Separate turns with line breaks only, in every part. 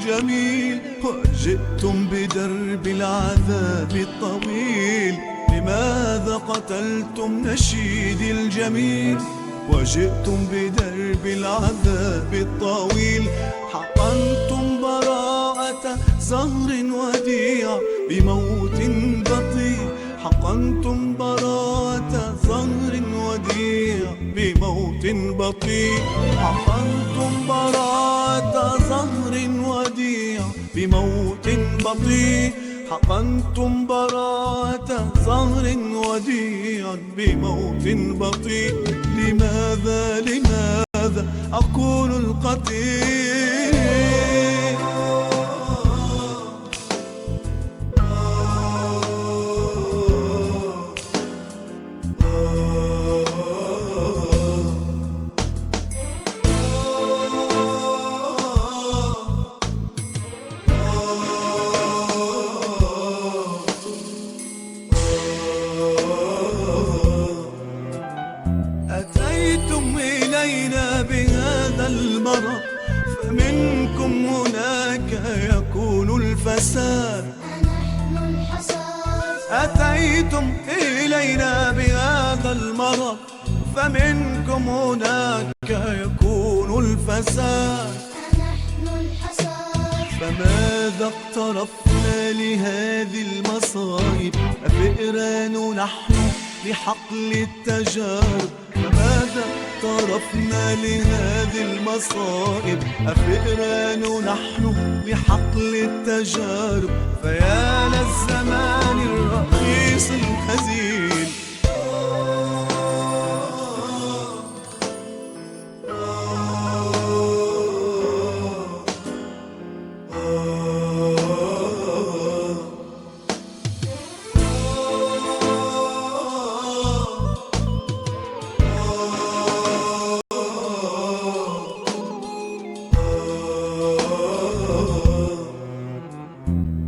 الجميل. وجئتم بدرب العذاب الطويل، لماذا قتلتم نشيدي الجميل؟ وجئتم بدرب العذاب الطويل، حقنتم براءة زهر وديع بموت بطيء. حقنتم براءة زهر وديع بموت بطيء. حقنتم براءة زهر وديع بموت بطيء. حقنتم براءة زهر وديع بموت بطيء. لماذا أكون القتيل؟ أتيتم إلينا بهذا المرض، فمنكم هناك يكون الفساد.
فنحن الحصاد.
أتيتم إلينا بهذا المرض، فمنكم هناك يكون الفساد.
فنحن الحصاد.
فماذا اقترفنا لهذه المصائب؟ أفئران نحن لحقل التجارب. فماذا اقترفنا لهذه المصائب؟ أفئران نحن لحقل التجارب. فيا للزمان الرخيص الهزيل.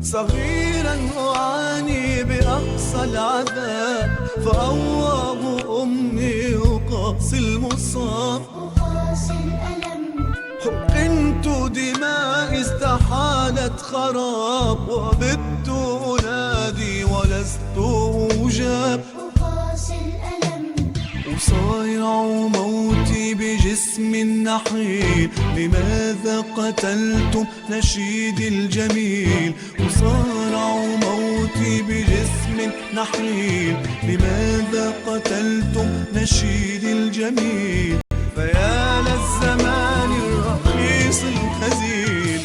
صغيرا أعاني بأقصى العذاب، فأواه أمي يقاسي المصاب.
أقاسي الألم.
حقنت دماء استحالت خراب، وبت أنادي ولست أجاب.
أقاسي الألم.
أصارع موتي بجسم نحيل، لماذا قتلتم نشيدي الجميل؟ أصارع موتي بجسم نحيل، لماذا قتلتم نشيدي الجميل؟ فيا للزمان الرخيص الهزيل.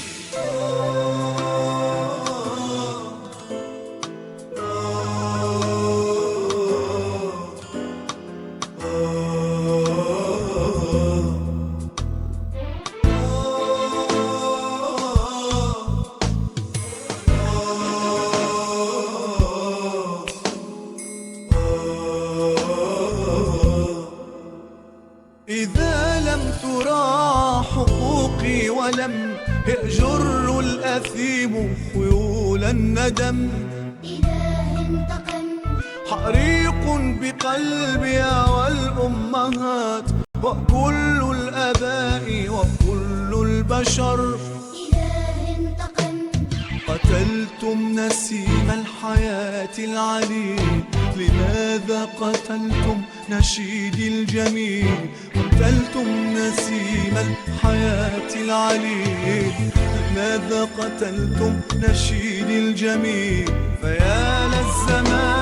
إذا لم تراعى حقوقي ولم يأجر الأثيم خيول الندم،
إله انتقم.
حريق بقلبي والأمهات وكل الآباء وكل البشر.
إله انتقم.
قتلتم نسيم الحياة العليل، لماذا قتلتم نشيدي الجميل؟ قتلتم نسيم الحياة العليل، لماذا قتلتم نشيدي الجميل؟ فيا للزمان